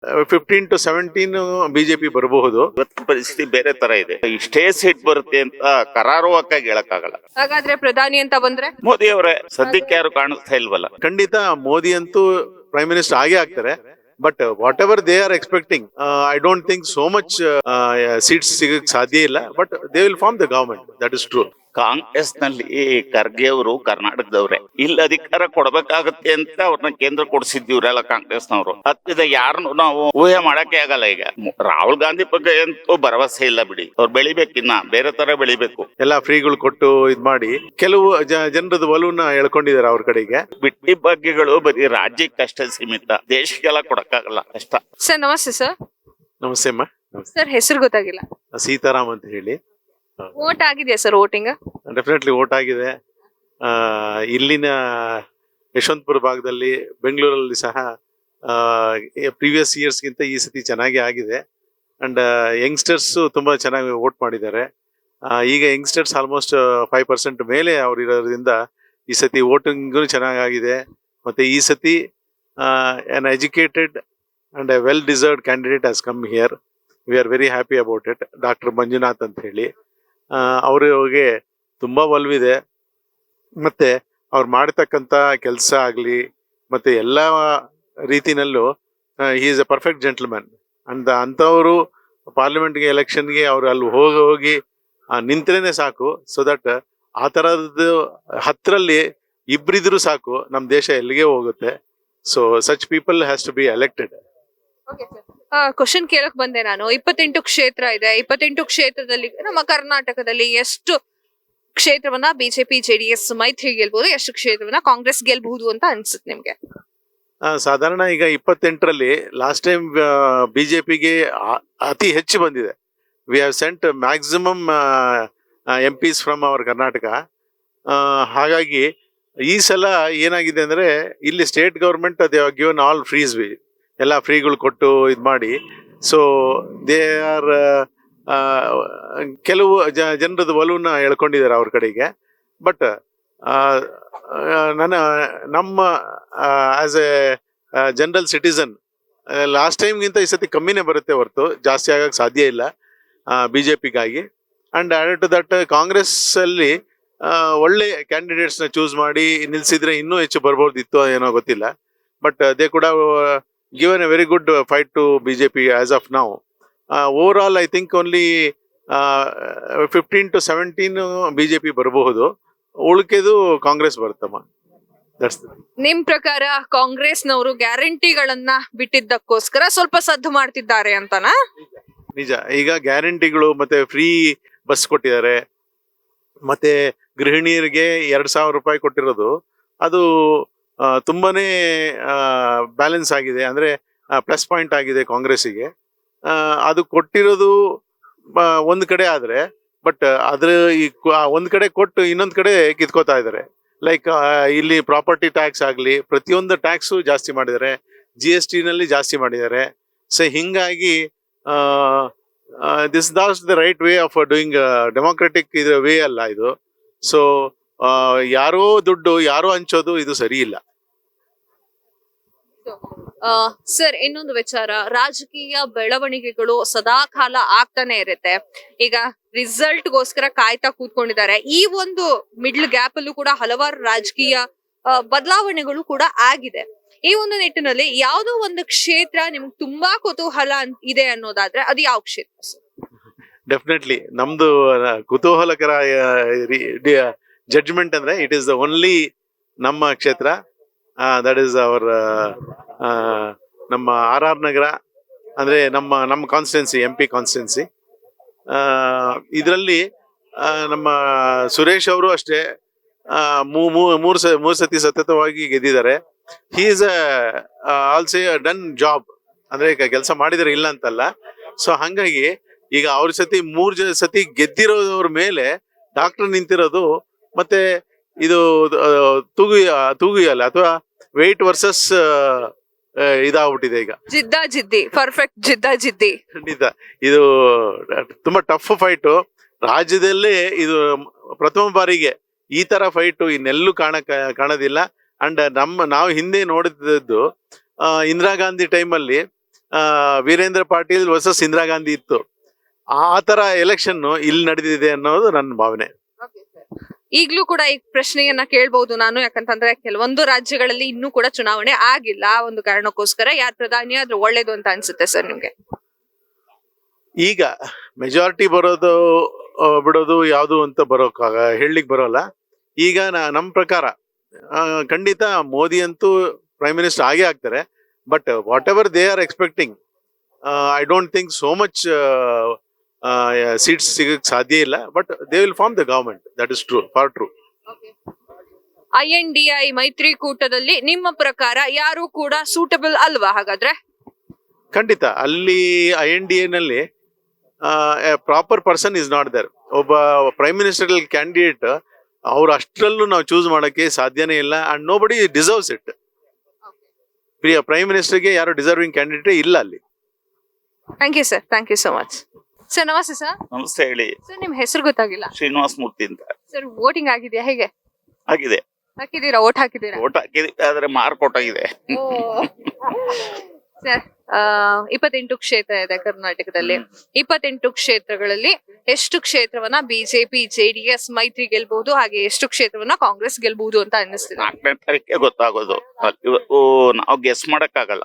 15 to 17 BJP ಬರಬಹುದು. ಇವತ್ತು ಪರಿಸ್ಥಿತಿ ಬೇರೆ ತರ ಇದೆ. ಇಷ್ಟೇ ಸೀಟ್ ಬರುತ್ತೆ ಅಂತ ಕರಾರುವಕ್ಕಾಗಿ ಹೇಳಕ್ಕಾಗಲ್ಲ. ಹಾಗಾದ್ರೆ ಪ್ರಧಾನಿ ಅಂತ ಬಂದ್ರೆ ಮೋದಿ ಅವರೇ ಸದ್ಯಕ್ಕೆ ಯಾರು ಕಾಣಿಸ್ತಾ ಇಲ್ವಲ್ಲ. ಖಂಡಿತ ಮೋದಿ ಅಂತೂ ಪ್ರೈಮ್ ಮಿನಿಸ್ಟರ್ ಆಗೇ ಆಗ್ತಾರೆ. But whatever they are expecting, I don't think so much seats ಸಿಗಕ್ ಸಾಧ್ಯ ಇಲ್ಲ. But they will form the government, that is true. Congress ನಲ್ಲಿ ಖರ್ಗೆ ಅವರು ಕರ್ನಾಟಕದವ್ರೆ, ಇಲ್ಲಿ ಅಧಿಕಾರ ಕೊಡಬೇಕಾಗತ್ತೆ ಅಂತ ಅವ್ರನ್ನ ಕೇಂದ್ರ ಕೊಡಿಸಿದ್ದೀವ್ರಲ್ಲ ಕಾಂಗ್ರೆಸ್ನವರು. ಹತ್ತಿದ ಯಾರನ್ನು ನಾವು ಊಹೆ ಮಾಡಕ್ಕೆ ಆಗಲ್ಲ. ಈಗ ರಾಹುಲ್ ಗಾಂಧಿ ಬಗ್ಗೆ ಅಂತೂ ಭರವಸೆ ಇಲ್ಲ ಬಿಡಿ. ಅವ್ರು ಬೆಳಿಬೇಕಿನ್ನ ಬೇರೆ ತರ ಬೆಳಿಬೇಕು. ಎಲ್ಲ ಫ್ರೀಗಳು ಕೊಟ್ಟು ಇದ್ ಮಾಡಿ ಕೆಲವು ಜನರದ ಒಲವನ್ನ ಎಳ್ಕೊಂಡಿದ್ದಾರೆ ಅವ್ರ ಕಡೆಗೆ. ಬಿಟ್ಟಿ ಬಗ್ಗೆಗಳು ಬರೀ ರಾಜ್ಯಕ್ಕಷ್ಟೇ ಸೀಮಿತ, ದೇಶಕ್ಕೆಲ್ಲ ಕೊಡಕ್ಕಾಗಲ್ಲ, ಕಷ್ಟ. ಸರ್ ನಮಸ್ತೆ ಸರ್. ನಮಸ್ತೆ ಅಮ್ಮ. ಸರ್ ಹೆಸರು ಗೊತ್ತಾಗಿಲ್ಲ. ಸೀತಾರಾಮ್ ಅಂತ ಹೇಳಿ. ವೋಟ್ ಆಗಿದೆಯಾ ಸರ್? ವೋಟಿಂಗ್ ಡೆಫಿನೆಟ್ಲಿ ವೋಟ್ ಆಗಿದೆ. ಇಲ್ಲಿನ ಯಶವಂತಪುರ ಭಾಗದಲ್ಲಿ, ಬೆಂಗಳೂರಲ್ಲಿ ಸಹ ಪ್ರೀವಿಯಸ್ ಇಯರ್ಸ್ಗಿಂತ ಈ ಸತಿ ಚೆನ್ನಾಗಿ ಆಗಿದೆ. ಅಂಡ್ ಯಂಗ್ಸ್ಟರ್ಸ್ ತುಂಬಾ ಚೆನ್ನಾಗಿ ವೋಟ್ ಮಾಡಿದ್ದಾರೆ. ಈಗ ಯಂಗ್ಸ್ಟರ್ಸ್ ಆಲ್ಮೋಸ್ಟ್ 5% ಮೇಲೆ ಅವ್ರು ಇರೋದ್ರಿಂದ ಈ ಸತಿ ವೋಟಿಂಗ್ ಚೆನ್ನಾಗಿದೆ. ಮತ್ತೆ ಈ ಸತಿ an educated and a well deserved candidate has come here. We are very happy about it. Doctor Manjunath ಅಂತ ಹೇಳಿ ಅವ್ರಿಗೆ ತುಂಬಾ ಒಲವಿದೆ. ಮತ್ತೆ ಅವ್ರು ಮಾಡತಕ್ಕಂತ ಕೆಲಸ ಆಗ್ಲಿ ಮತ್ತೆ ಎಲ್ಲಾ ರೀತಿನಲ್ಲೂ he is a perfect gentleman. ಅಂತವರು ಪಾರ್ಲಿಮೆಂಟ್ಗೆ ಎಲೆಕ್ಷನ್ಗೆ ಅವ್ರು ಅಲ್ಲಿ ಹೋಗಿ ನಿಂತ್ರೇನೆ ಸಾಕು. ಸೊ ದಟ್ ಆ ತರದ್ದು ಹತ್ತರಲ್ಲಿ ಇಬ್ರಿದ್ರು ಸಾಕು, ನಮ್ ದೇಶ ಎಲ್ಲಿಗೆ ಹೋಗುತ್ತೆ. So such people has to be elected. Question ಕೇಳಕ್ ಬಂದೆ ನಾನು. 28 ಕ್ಷೇತ್ರ ಇದೆ. 28 ಕ್ಷೇತ್ರದಲ್ಲಿ ನಮ್ಮ ಕರ್ನಾಟಕದಲ್ಲಿ ಎಷ್ಟು ಕ್ಷೇತ್ರವನ್ನ ಬಿಜೆಪಿ ಜೆಡಿಎಸ್ ಮೈತ್ರಿ ಗೆಲ್ಬಹುದು, ಎಷ್ಟು ಕ್ಷೇತ್ರವನ್ನ ಕಾಂಗ್ರೆಸ್ ಗೆಲ್ಬಹುದು ಅಂತ ಅನ್ಸುತ್ತೆ ನಿಮ್ಗೆ? ಸಾಧಾರಣ ಈಗ 28ರಲ್ಲಿ ಲಾಸ್ಟ್ ಟೈಮ್ ಬಿಜೆಪಿಗೆ ಅತಿ ಹೆಚ್ಚು ಬಂದಿದೆ. We have scent maximum MPs from our Karnataka. ಹಾಗಾಗಿ ಈ ಸಲ ಏನಾಗಿದೆ ಅಂದ್ರೆ ಇಲ್ಲಿ state government they have given all freeze, ಎಲ್ಲ ಫ್ರೀಗಳು ಕೊಟ್ಟು ಇದ್ ಮಾಡಿ. ಸೊ ದೇ ಆರ್ ಕೆಲವು ಜನರದ ಒಲವನ್ನ ಎಳ್ಕೊಂಡಿದ್ದಾರೆ ಅವ್ರ ಕಡೆಗೆ. ಬಟ್ ನಮ್ಮ as a general citizen last ಟೈಮ್ಗಿಂತ ಈ ಸತಿ ಕಮ್ಮಿನೇ ಬರುತ್ತೆ ಹೊರತು ಜಾಸ್ತಿ ಆಗಕ್ಕೆ ಸಾಧ್ಯ ಇಲ್ಲ ಬಿಜೆಪಿಗಾಗಿ. And added to that Congress ಅಲ್ಲಿ ಒಳ್ಳೆ ಕ್ಯಾಂಡಿಡೇಟ್ಸ್ ನ ಚೂಸ್ ಮಾಡಿ ನಿಲ್ಸಿದ್ರೆ ಇನ್ನೂ ಹೆಚ್ಚು ಬರ್ಬೋದಿತ್ತು, ಏನೋ ಗೊತ್ತಿಲ್ಲ. ಬಟ್ ದೇ ಕೂಡ given a very good fight to BJP as of now. Overall, I think only 15 to 17 BJP ಬರಬಹುದು, ಉಳಿಕೆದು ಕಾಂಗ್ರೆಸ್ ಬರುತ್ತಮ್ಮ. ನಿಮ್ ಪ್ರಕಾರ ಕಾಂಗ್ರೆಸ್ನವರು ಗ್ಯಾರಂಟಿಗಳನ್ನ ಬಿಟ್ಟಿದ್ದಕ್ಕೋಸ್ಕರ ಸ್ವಲ್ಪ ಸದ್ದು ಮಾಡ್ತಿದ್ದಾರೆ ಅಂತನಾ? ನಿಜ. ಈಗ ಗ್ಯಾರಂಟಿಗಳು ಮತ್ತೆ ಫ್ರೀ ಬಸ್ ಕೊಟ್ಟಿದ್ದಾರೆ, ಮತ್ತೆ ಗೃಹಿಣಿಯರಿಗೆ 2,000 ರೂಪಾಯಿ ಕೊಟ್ಟಿರೋದು ಅದು ತುಂಬಾನೇ ಬ್ಯಾಲೆನ್ಸ್ ಆಗಿದೆ, ಅಂದ್ರೆ ಪ್ಲಸ್ ಪಾಯಿಂಟ್ ಆಗಿದೆ ಕಾಂಗ್ರೆಸ್ಸಿಗೆ. ಅದು ಕೊಟ್ಟಿರೋದು ಒಂದ್ ಕಡೆ ಆದ್ರೆ, ಬಟ್ ಅದ್ರ ಒಂದ್ ಕಡೆ ಕೊಟ್ಟು ಇನ್ನೊಂದ್ ಕಡೆ ಕಿತ್ಕೋತಾ ಇದಾರೆ. ಲೈಕ್ ಇಲ್ಲಿ ಪ್ರಾಪರ್ಟಿ ಟ್ಯಾಕ್ಸ್ ಆಗ್ಲಿ, ಪ್ರತಿಯೊಂದು ಟ್ಯಾಕ್ಸು ಜಾಸ್ತಿ ಮಾಡಿದ್ದಾರೆ, GST ನಲ್ಲಿ ಜಾಸ್ತಿ ಮಾಡಿದ್ದಾರೆ. ಸೊ ಹಿಂಗಾಗಿ this Das the right way of doing democratic ಇದು ವೇ ಅಲ್ಲ ಇದು. ಸೊ ಯಾರೋ ದುಡ್ಡು ಯಾರೋ ಹಂಚೋದು ಇದು ಸರಿ ಇಲ್ಲ. ಸರ್ ಇನ್ನೊಂದು ವಿಚಾರ, ರಾಜಕೀಯ ಬೆಳವಣಿಗೆಗಳು ಸದಾ ಕಾಲ ಆಗ್ತಾನೆ ಇರುತ್ತೆ. ಈಗ ರಿಸಲ್ಟ್ ಗೋಸ್ಕರ ಕಾಯ್ತಾ ಕೂತ್ಕೊಂಡಿದ್ದಾರೆ. ಈ ಒಂದು ಮಿಡ್ಲ್ ಗ್ಯಾಪ್ ಅಲ್ಲೂ ಕೂಡ ಹಲವಾರು ರಾಜಕೀಯ ಬದಲಾವಣೆಗಳು ಕೂಡ ಆಗಿದೆ. ಈ ಒಂದು ನಿಟ್ಟಿನಲ್ಲಿ ಯಾವ್ದೋ ಒಂದು ಕ್ಷೇತ್ರ ನಿಮ್ಗೆ ತುಂಬಾ ಕುತೂಹಲ ಇದೆ ಅನ್ನೋದಾದ್ರೆ ಅದು ಯಾವ ಕ್ಷೇತ್ರ ಸರ್? ಡೆಫಿನೆಟ್ಲಿ ನಮ್ದು ಕುತೂಹಲಕರ ಜಡ್ಜ್ಮೆಂಟ್ ಅಂದ್ರೆ ಇಟ್ ಈಸ್ ದ ಓನ್ಲಿ ನಮ್ಮ ಕ್ಷೇತ್ರ. ದಟ್ ಈಸ್ ಅವರ್ ನಮ್ಮ RR ನಗರ, ಅಂದ್ರೆ ನಮ್ಮ ಕಾನ್ಸ್ಟಿಟ್ಯೂನ್ಸಿ, MP ಕಾನ್ಸ್ಟಿಟ್ಯೂನ್ಸಿ. ಇದರಲ್ಲಿ ನಮ್ಮ ಸುರೇಶ್ ಅವರು ಅಷ್ಟೇ ಮೂರು ಸತಿ ಸತತವಾಗಿ ಗೆದ್ದಿದ್ದಾರೆ. He is also done job, ಅಂದ್ರೆ ಕೆಲಸ ಮಾಡಿದರೆ ಇಲ್ಲ ಅಂತಲ್ಲ. ಸೊ ಹಂಗಾಗಿ ಈಗ ಅವ್ರ ಸತಿ 3 ಸತಿ ಗೆದ್ದಿರೋದ್ರ ಮೇಲೆ ಡಾಕ್ಟರ್ ನಿಂತಿರೋದು, ಮತ್ತೆ ಇದು ತೂಗುಯಲ್ಲ ಅಥವಾ ವೆಯ್ಟ್ ವರ್ಸಸ್ ಇದಾಗ್ಬಿಟ್ಟಿದೆ ಈಗ. ಜಿದ್ದಿ ಪರ್ಫೆಕ್ಟ್ ಜಿದ್ದಿ. ಖಂಡಿತ ಇದು ತುಂಬಾ ಟಫ್ ಫೈಟು. ರಾಜ್ಯದಲ್ಲೇ ಇದು ಪ್ರಥಮ ಬಾರಿಗೆ ಈ ತರ ಫೈಟು ಇನ್ನೆಲ್ಲೂ ಕಾಣೋದಿಲ್ಲ. ಅಂಡ್ ನಾವು ಹಿಂದೆ ನೋಡಿದ್ದು ಇಂದಿರಾ ಗಾಂಧಿ ಟೈಮಲ್ಲಿ ವೀರೇಂದ್ರ ಪಾಟೀಲ್ ವರ್ಸಸ್ ಇಂದಿರಾ ಗಾಂಧಿ ಇತ್ತು. ಆ ತರ ಎಲೆಕ್ಷನ್ ಇಲ್ಲಿ ನಡೆದಿದೆ ಅನ್ನೋದು ನನ್ನ ಭಾವನೆ. ಈಗ್ಲೂ ಕೂಡ ಈ ಪ್ರಶ್ನೆಯನ್ನ ಕೇಳ್ಬಹುದು ನಾನು, ಯಾಕಂತಂದ್ರೆ ಕೆಲವೊಂದು ರಾಜ್ಯಗಳಲ್ಲಿ ಇನ್ನೂ ಕೂಡ ಚುನಾವಣೆ ಆಗಿಲ್ಲ. ಆ ಒಂದು ಕಾರಣಕ್ಕೋಸ್ಕರ ಯಾರು ಪ್ರಧಾನಿ ಆದ್ರೆ ಒಳ್ಳೇದು ಅಂತ ಅನ್ಸುತ್ತೆ ಸರ್ ನಿಮ್ಗೆ? ಈಗ ಮೆಜಾರಿಟಿ ಬರೋದು ಬಿಡೋದು ಯಾವುದು ಅಂತ ಹೇಳಲಿಕ್ಕೆ ಬರೋಲ್ಲ. ಈಗ ನಮ್ಮ ಪ್ರಕಾರ ಖಂಡಿತ ಮೋದಿ ಅಂತೂ ಪ್ರೈಮ್ ಮಿನಿಸ್ಟರ್ ಆಗೇ ಆಗ್ತಾರೆ. But whatever they are expecting, I don't think so much seats ಸಿಗಕ್ಕೆ ಸಾಧ್ಯ ಇಲ್ಲ. But they will form the government, that is true, for true. INDI ಮೈತ್ರಿಕೂಟದಲ್ಲಿ ನಿಮ್ಮ ಪ್ರಕಾರ ಯಾರು ಕೂಡ ಸೂಟಬಲ್ ಅಲ್ವಾ ಹಾಗಾದ್ರೆ? ಖಂಡಿತ ಅಲ್ಲಿ INDA ನಲ್ಲಿ proper person is not there. ಒಬ್ಬ ಪ್ರೈಮ್ ಮಿನಿಸ್ಟರ್ ಕ್ಯಾಂಡಿಡೇಟ್ ಅವ್ರು ಅಷ್ಟರಲ್ಲೂ ನಾವು ಚೂಸ್ ಮಾಡಕ್ಕೆ ಸಾಧ್ಯನೇ ಇಲ್ಲ. And nobody deserves it. Prime ಮಿನಿಸ್ಟರ್ಗೆ ಯಾರು ಡಿಸರ್ವಿಂಗ್ ಕ್ಯಾಂಡಿಡೇಟ್ ಇಲ್ಲ ಅಲ್ಲಿ. Thank you sir, thank you so much. Sir ನಮಸ್ತೆ ಸರ್. ನಮಸ್ತೆ, ಹೇಳಿ. ಸರ್ ನಿಮ್ ಹೆಸರು ಗೊತ್ತಾಗಿಲ್ಲ. ಶ್ರೀನಿವಾಸ್ ಮೂರ್ತಿ ಅಂತ. ಸರ್ ವೋಟಿಂಗ್ ಆಗಿದೆಯಾ ಹೇಗೆ? ಆಗಿದೆ. ಹಾಕಿದೀರಾ? ಓಟ್ ಹಾಕಿದೀರಾ? ಓಟ್ ಹಾಕಿದ್ವಿ, ಆದ್ರೆ ಮಾರ್ಕ್ ಆಗಿದೆ. ಸರ್ 28 ಕ್ಷೇತ್ರ ಇದೆ ಕರ್ನಾಟಕದಲ್ಲಿ. 28 ಕ್ಷೇತ್ರಗಳಲ್ಲಿ ಎಷ್ಟು ಕ್ಷೇತ್ರವನ್ನ ಬಿಜೆಪಿ JDS ಮೈತ್ರಿ ಗೆಲ್ಬಹುದು, ಹಾಗೆ ಎಷ್ಟು ಕ್ಷೇತ್ರವನ್ನ ಕಾಂಗ್ರೆಸ್ ಗೆಲ್ಬಹುದು ಅಂತ ಅನ್ನಿಸ್ತಿದೆ? 4ನೇ ತಾರೀಕಿಗೆ ಗೊತ್ತಾಗೋದು. ಇವತ್ತು ನಾವು ಗೆಸ್ ಮಾಡಕ್ಕಾಗಲ್ಲ.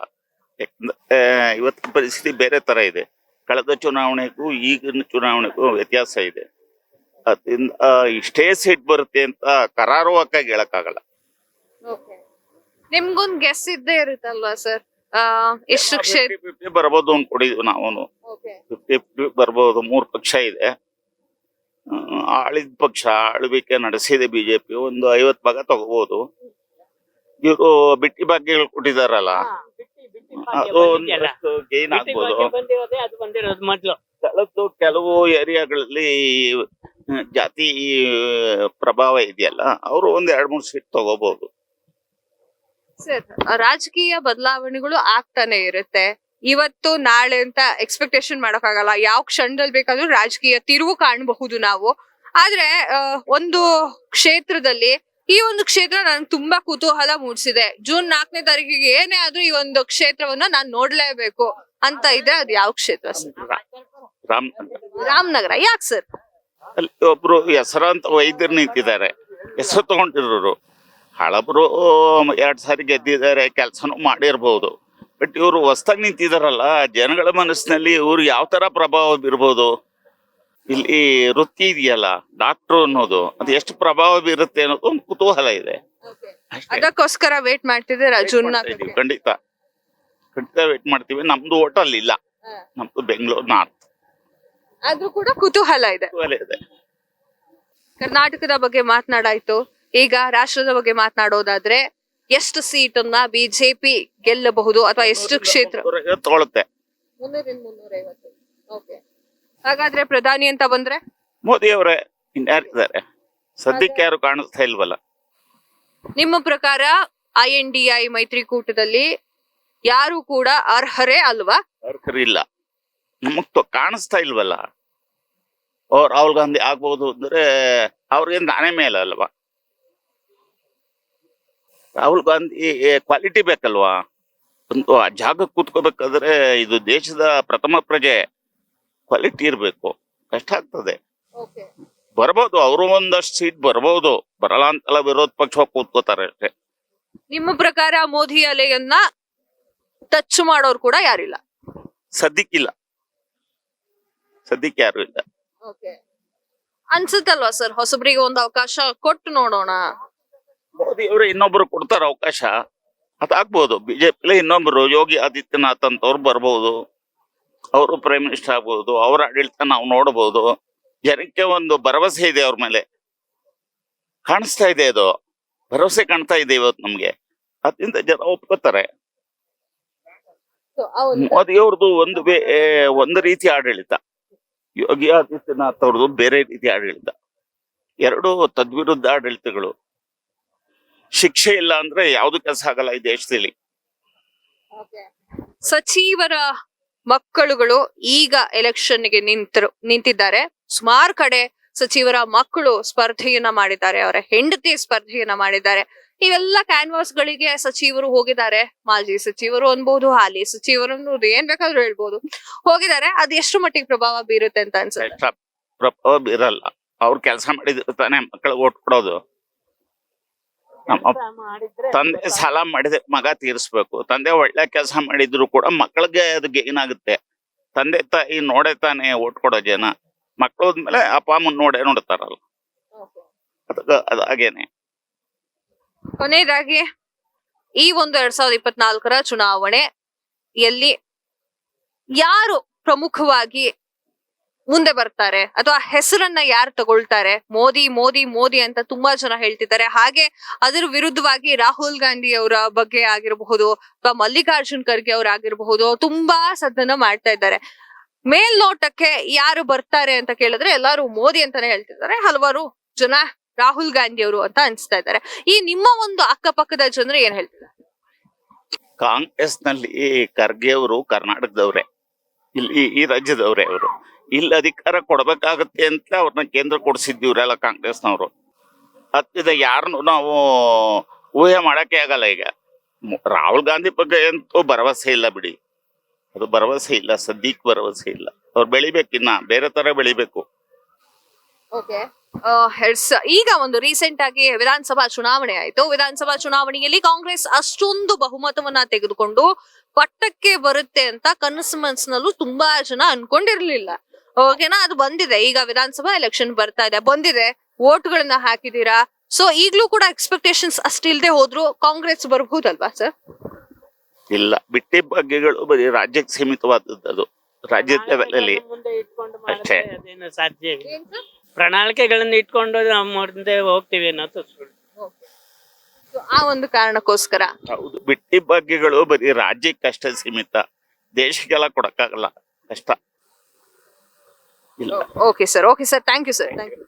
ಯಾಕಂದ್ರೆ ಇವತ್ತು ಪರಿಸ್ಥಿತಿ ಬೇರೆ ತರ ಇದೆ. ಕಳೆದ ಚುನಾವಣೆಗೂ ಈಗಿನ ಚುನಾವಣೆಗೂ ವ್ಯತ್ಯಾಸ ಇದೆ. ಅದರಿಂದ ಇಷ್ಟೇ ಸೀಟ್ ಬರುತ್ತೆ ಅಂತ ಕರಾರುವಕ್ಕಾಗಿ ಹೇಳಕ್ಕಾಗಲ್ಲ. ನಿಮ್ಗೊಂದ್ ಗೆಸ್ ಇದ್ದೇ ಇರುತ್ತಲ್ವಾ ಸರ್? ಎಷ್ಟು ಕ್ಷೇತ್ರ 50-50 ಬರ್ಬೋದು ಅನ್ಕೊಂಡಿದ್ವಿ ನಾವು. 50-50 ಬರ್ಬೋದು. 3 ಪಕ್ಷ ಇದೆ. ಆಳಿದ ಪಕ್ಷ ಆಳ್ವಿಕೆ ನಡೆಸಿದೆ ಬಿಜೆಪಿ. ಒಂದು 50 ಭಾಗ ತಗೋಬಹುದು. ಇವರು ಬಿಟ್ಟಿ ಭಾಗ್ಯಗಳು ಕೊಟ್ಟಿದಾರಲ್ಲ, ಅದು ಒಂದಷ್ಟು ಗೇನ್ ಆಗ್ಬೋದು. ಕೆಲವು ಏರಿಯಾಗಳಲ್ಲಿ ಜಾತಿ ಪ್ರಭಾವ ಇದೆಯಲ್ಲ, ಅವರು ಒಂದ್ 2-3 ಸೀಟ್ ತಗೋಬಹುದು. ಸರ್ ರಾಜಕೀಯ ಬದಲಾವಣೆಗಳು ಆಗ್ತಾನೆ ಇರುತ್ತೆ. ಇವತ್ತು ನಾಳೆ ಅಂತ ಎಕ್ಸ್ಪೆಕ್ಟೇಷನ್ ಮಾಡಕ್ಕಾಗಲ್ಲ. ಯಾವ ಕ್ಷಣದಲ್ಲಿ ಬೇಕಾದ್ರೂ ರಾಜಕೀಯ ತಿರುವು ಕಾಣಬಹುದು ನಾವು. ಆದ್ರೆ ಒಂದು ಕ್ಷೇತ್ರದಲ್ಲಿ ಈ ಒಂದು ಕ್ಷೇತ್ರ ನನ್ಗೆ ತುಂಬಾ ಕುತೂಹಲ ಮೂಡಿಸಿದೆ. ಜೂನ್ 4ನೇ ತಾರೀಕಿಗೆ ಏನೇ ಆದ್ರೂ ಈ ಒಂದು ಕ್ಷೇತ್ರವನ್ನ ನಾನ್ ನೋಡ್ಲೇಬೇಕು ಅಂತ ಇದ್ರೆ ಅದು ಯಾವ ಕ್ಷೇತ್ರ ಸರ್? ರಾಮನಗರ. ಯಾಕೆ ಸರ್? ಅಲ್ಲಿ ಒಬ್ರು ಹೆಸರಾಂತ ವೈದ್ಯರು ನಿಂತಿದ್ದಾರೆ, ಹೆಸರು ತಗೊಂಡಿರೋರು. ಹಳಬ್ರು 2 ಸಾರಿ ಗೆದ್ದಿದ್ದಾರೆ, ಕೆಲ್ಸನೂ ಮಾಡಿರ್ಬಹುದು. ಬಟ್ ಇವರು ಹೊಸ್ದಾಗಿ ನಿಂತಿದಾರಲ್ಲ, ಜನಗಳ ಮನಸ್ಸಿನಲ್ಲಿ ಇವ್ರು ಯಾವ ತರ ಪ್ರಭಾವ ಬೀರ್ಬೋದು? ಇಲ್ಲಿ ವೃತ್ತಿ ಇದೆಯಲ್ಲ ಡಾಕ್ಟ್ರು ಅನ್ನೋದು, ಅದು ಎಷ್ಟು ಪ್ರಭಾವ ಬೀರುತ್ತೆ ಅನ್ನೋದು ಒಂದು ಕುತೂಹಲ ಇದೆ. ಅದಕ್ಕೋಸ್ಕರ ವೇಟ್ ಮಾಡ್ತಿದ್ದೀರಾ ಜೂನ್ 4ಕ್ಕೆ? ಖಂಡಿತ ವೇಟ್ ಮಾಡ್ತೀವಿ. ನಮ್ದು ಓಟ್ ಅಲ್ಲಿ ಇಲ್ಲ, ನಮ್ದು ಬೆಂಗಳೂರು ನಾರ್ತ್. ಆದ್ರೂ ಕೂಡ ಕುತೂಹಲ ಇದೆ. ಕರ್ನಾಟಕದ ಬಗ್ಗೆ ಮಾತನಾಡಾಯ್ತು. ಈಗ ರಾಷ್ಟ್ರದ ಬಗ್ಗೆ ಮಾತನಾಡೋದಾದ್ರೆ ಎಷ್ಟು ಸೀಟ್ ಅನ್ನ ಬಿಜೆಪಿ ಗೆಲ್ಲಬಹುದು ಅಥವಾ ಎಷ್ಟು ಕ್ಷೇತ್ರ ತಗೊಳುತ್ತೆ? 350. ಹಾಗಾದ್ರೆ ಪ್ರಧಾನಿ ಅಂತ ಬಂದ್ರೆ ಮೋದಿ ಅವರೇ. ಇನ್ಯಾರಿದ್ದಾರೆ ಸದ್ಯಕ್ಕೆ? ಯಾರು ಕಾಣಿಸ್ತಾ ಇಲ್ವಲ್ಲ. ನಿಮ್ಮ ಪ್ರಕಾರ INDI ಮೈತ್ರಿಕೂಟದಲ್ಲಿ ಯಾರು ಕೂಡ ಅರ್ಹರೇ ಅಲ್ವಾ? ಅರ್ಹರಿಲ್ಲ. ನಮಗ್ ಕಾಣಿಸ್ತಾ ಇಲ್ವಲ್ಲ. ರಾಹುಲ್ ಗಾಂಧಿ ಆಗ್ಬಹುದು ಅಂದ್ರೆ ಅವ್ರಿಗೆ ನಾನೇ ಮೇಲೆ ಅಲ್ವಾ? ರಾಹುಲ್ ಗಾಂಧಿ ಕ್ವಾಲಿಟಿ ಬೇಕಲ್ವಾ? ಒಂದು ಆ ಜಾಗ ಕೂತ್ಕೋಬೇಕಾದ್ರೆ ಇದು ದೇಶದ ಪ್ರಥಮ ಪ್ರಜೆ, ಕ್ವಾಲಿಟಿ ಇರ್ಬೇಕು. ಕಷ್ಟ ಆಗ್ತದೆ. ಬರ್ಬೋದು, ಅವರು ಒಂದಷ್ಟು ಸೀಟ್ ಬರ್ಬೋದು, ಬರಲ್ಲ ಅಂತಲ್ಲ. ವಿರೋಧ ಪಕ್ಷ ಕೂತ್ಕೋತಾರೆ ಅಷ್ಟೇ. ನಿಮ್ಮ ಪ್ರಕಾರ ಮೋದಿ ಅಲೆಯನ್ನ ಟಚ್ ಮಾಡೋರು ಕೂಡ ಯಾರಿಲ್ಲ? ಸದ್ಯಕ್ಕಿಲ್ಲ, ಸದ್ಯಕ್ಕೆ ಯಾರು ಇಲ್ಲ. ಅನ್ಸುತ್ತಲ್ವಾ ಸರ್, ಹೊಸಬ್ರಿಗೆ ಒಂದು ಅವಕಾಶ ಕೊಟ್ಟು ನೋಡೋಣ? ಮೋದಿ ಅವರು ಇನ್ನೊಬ್ರು ಕೊಡ್ತಾರ ಅವಕಾಶ, ಅದಾಗ್ಬೋದು. ಬಿಜೆಪಿ ಇನ್ನೊಬ್ರು ಯೋಗಿ ಆದಿತ್ಯನಾಥ್ ಅಂತವ್ರು ಬರ್ಬೋದು. ಅವರು ಪ್ರೈಮ್ ಮಿನಿಸ್ಟರ್ ಆಗ್ಬಹುದು. ಅವ್ರ ಆಡಳಿತ ನಾವು ನೋಡಬಹುದು. ಜನಕ್ಕೆ ಒಂದು ಭರವಸೆ ಇದೆ ಅವ್ರ ಮೇಲೆ, ಕಾಣಿಸ್ತಾ ಇದೆ. ಅದು ಭರವಸೆ ಕಾಣ್ತಾ ಇದೆ ಇವತ್ತು ನಮ್ಗೆ. ಅದರಿಂದ ಜನ ಒಪ್ಕೋತಾರೆ. ಮೋದಿ ಅವ್ರದ್ದು ಒಂದು ರೀತಿ ಆಡಳಿತ, ಯೋಗಿ ಆದಿತ್ಯನಾಥ್ ಅವ್ರದ್ದು ಬೇರೆ ರೀತಿ ಆಡಳಿತ. ಎರಡು ತದ್ವಿರುದ್ಧ ಆಡಳಿತಗಳು. ಶಿಕ್ಷೆ ಇಲ್ಲ ಅಂದ್ರೆ ಯಾವ್ದು ಕೆಲಸ ಆಗಲ್ಲ ಈ ದೇಶದಲ್ಲಿ. ಸಚಿವರ ಮಕ್ಕಳುಗಳು ಈಗ ಎಲೆಕ್ಷನ್ಗೆ ನಿಂತಿದ್ದಾರೆ. ಸುಮಾರು ಕಡೆ ಸಚಿವರ ಮಕ್ಕಳು ಸ್ಪರ್ಧೆಯನ್ನ ಮಾಡಿದ್ದಾರೆ, ಅವರ ಹೆಂಡತಿ ಸ್ಪರ್ಧೆಯನ್ನ ಮಾಡಿದ್ದಾರೆ. ಇವೆಲ್ಲ ಕ್ಯಾನ್ವಾಸ್ ಗಳಿಗೆ ಸಚಿವರು ಹೋಗಿದ್ದಾರೆ, ಮಾಜಿ ಸಚಿವರು ಅನ್ಬಹುದು, ಹಾಲಿ ಸಚಿವರು ಅನ್ನೋದು ಏನ್ ಬೇಕಾದ್ರೂ ಹೇಳ್ಬೋದು, ಹೋಗಿದ್ದಾರೆ. ಅದು ಎಷ್ಟು ಮಟ್ಟಿಗೆ ಪ್ರಭಾವ ಬೀರುತ್ತೆ ಅಂತ ಅನ್ಸುತ್ತೆ? ಪ್ರಭಾವ ಬೀರಲ್ಲ. ಅವ್ರು ಕೆಲಸ ಮಾಡಿದ್ರೆ ತಾನೇ ಮಕ್ಕಳಿಗೆ ಓಟ್ ಕೊಡೋದು. ನಮ್ಮ ತಂದೆ ಸಾಲ ಮಾಡಿದ್ರೆ ಮಗ ತೀರಿಸ್ಬೇಕು. ತಂದೆ ಒಳ್ಳೆ ಕೆಲಸ ಮಾಡಿದ್ರು ಕೂಡ ಮಕ್ಕಳಿಗೆ ಅದು ಗೇನ್ ಆಗುತ್ತೆ. ತಂದೆ ತಾಯಿ ನೋಡೇ ತಾನೇ ಓಟ್ ಕೊಡೋ ಜನ. ಮಕ್ಕಳು ಹೋದ್ಮೇಲೆ ಅಪ್ಪ ಅಮ್ಮನ್ ನೋಡ್ತಾರಲ್ಲ, ಅದಾಗೇನೆ. ಕೊನೆಯದಾಗಿ ಈ ಒಂದು 2024 ಚುನಾವಣೆಯಲ್ಲಿ ಯಾರು ಪ್ರಮುಖವಾಗಿ ಮುಂದೆ ಬರ್ತಾರೆ ಅಥವಾ ಹೆಸರನ್ನ ಯಾರು ತಗೊಳ್ತಾರೆ? ಮೋದಿ ಮೋದಿ ಮೋದಿ ಅಂತ ತುಂಬಾ ಜನ ಹೇಳ್ತಿದ್ದಾರೆ. ಹಾಗೆ ಅದರ ವಿರುದ್ಧವಾಗಿ ರಾಹುಲ್ ಗಾಂಧಿ ಅವರ ಬಗ್ಗೆ ಆಗಿರಬಹುದು ಅಥವಾ ಮಲ್ಲಿಕಾರ್ಜುನ್ ಖರ್ಗೆ ಅವರಾಗಿರಬಹುದು ತುಂಬಾ ಸದ್ದನ್ನ ಮಾಡ್ತಾ ಇದ್ದಾರೆ. ಮೇಲ್ನೋಟಕ್ಕೆ ಯಾರು ಬರ್ತಾರೆ ಅಂತ ಕೇಳಿದ್ರೆ ಎಲ್ಲರೂ ಮೋದಿ ಅಂತಾನೆ ಹೇಳ್ತಿದ್ದಾರೆ, ಹಲವಾರು ಜನ ರಾಹುಲ್ ಗಾಂಧಿ ಅವರು ಅಂತ ಅನ್ಸ್ತಾ ಇದ್ದಾರೆ. ಈ ನಿಮ್ಮ ಒಂದು ಅಕ್ಕಪಕ್ಕದ ಜನರು ಏನ್ ಹೇಳ್ತಿದ್ದಾರೆ? ಕಾಂಗ್ರೆಸ್ ನಲ್ಲಿ ಖರ್ಗೆ ಅವರು ಕರ್ನಾಟಕದವ್ರೆ, ಇಲ್ಲಿ ಈ ರಾಜ್ಯದವ್ರೆ. ಅವರು ಇಲ್ಲಿ ಅಧಿಕಾರ ಕೊಡ್ಬೇಕಾಗತ್ತೆ ಅಂತ ಅವ್ರನ್ನ ಕೇಂದ್ರ ಕೊಡ್ಸಿದ್ವಿ ಇವರೆಲ್ಲ ಕಾಂಗ್ರೆಸ್ನವರು. ಅದ್ರಿಂದ ಯಾರನ್ನು ನಾವು ಊಹೆ ಮಾಡಕ್ಕೆ ಆಗಲ್ಲ. ಈಗ ರಾಹುಲ್ ಗಾಂಧಿ ಬಗ್ಗೆ ಅಂತೂ ಭರವಸೆ ಇಲ್ಲ ಬಿಡಿ, ಅದು ಭರವಸೆ ಇಲ್ಲ, ಸದ್ಯಕ್ಕೆ ಭರವಸೆ ಇಲ್ಲ. ಅವ್ರು ಬೆಳಿಬೇಕಿನ್ನ ಬೇರೆ ತರ ಬೆಳಿಬೇಕು. ಈಗ ಒಂದು ರೀಸೆಂಟ್ ಆಗಿ ವಿಧಾನಸಭಾ ಚುನಾವಣೆ ಆಯ್ತು. ವಿಧಾನಸಭಾ ಚುನಾವಣೆಯಲ್ಲಿ ಕಾಂಗ್ರೆಸ್ ಅಷ್ಟೊಂದು ಬಹುಮತವನ್ನ ತೆಗೆದುಕೊಂಡು ಪಟ್ಟಕ್ಕೆ ಬರುತ್ತೆ ಅಂತ ಕನಸು ಮನಸ್ಸಿನಲ್ಲೂ ತುಂಬಾ ಜನ ಅನ್ಕೊಂಡಿರ್ಲಿಲ್ಲ. ಓಕೆನಾ, ಅದು ಬಂದಿದೆ. ಈಗ ವಿಧಾನಸಭಾ ಎಲೆಕ್ಷನ್ ಬರ್ತಾ ಇದೆ, ಬಂದಿದೆ, ವೋಟ್ಗಳನ್ನ ಹಾಕಿದೀರಾ. ಸೊ ಈಗ್ಲೂ ಕೂಡ ಎಕ್ಸ್ಪೆಕ್ಟೇಷನ್ಸ್ ಅಷ್ಟಿಲ್ದೆ ಹೋದ್ರು ಕಾಂಗ್ರೆಸ್ ಬರ್ಬಹುದಲ್ವಾ ಸರ್? ಇಲ್ಲ, ಬಿಟ್ಟಿ ಬಗ್ಗೆಗಳು ಬರೀ ರಾಜ್ಯಕ್ಕೆ ಸೀಮಿತವಾದದ್ದು. ಅದು ರಾಜ್ಯದ ಲೆವೆಲ್ ಅಲ್ಲಿ ಅಷ್ಟೇ. ಸಾಧ್ಯ ಪ್ರಣಾಳಿಕೆಗಳನ್ನ ಇಟ್ಕೊಂಡು ನಾವು ಮುಂದೆ ಹೋಗ್ತೀವಿ ಅನ್ನೋದು ಸುಳ್ಳು. ಆ ಒಂದು ಕಾರಣಕ್ಕೋಸ್ಕರ ಹೌದು, ಬಿಟ್ಟಿ ಬಗ್ಗೆಗಳು ಬರೀ ರಾಜ್ಯಕ್ಕೆ ಅಷ್ಟೇ ಸೀಮಿತ, ದೇಶಕ್ಕೆಲ್ಲ ಕೊಡಕ್ಕಾಗಲ್ಲ, ಕಷ್ಟ. ಇಲ್ಲ. Okay sir, thank you sir, thank you.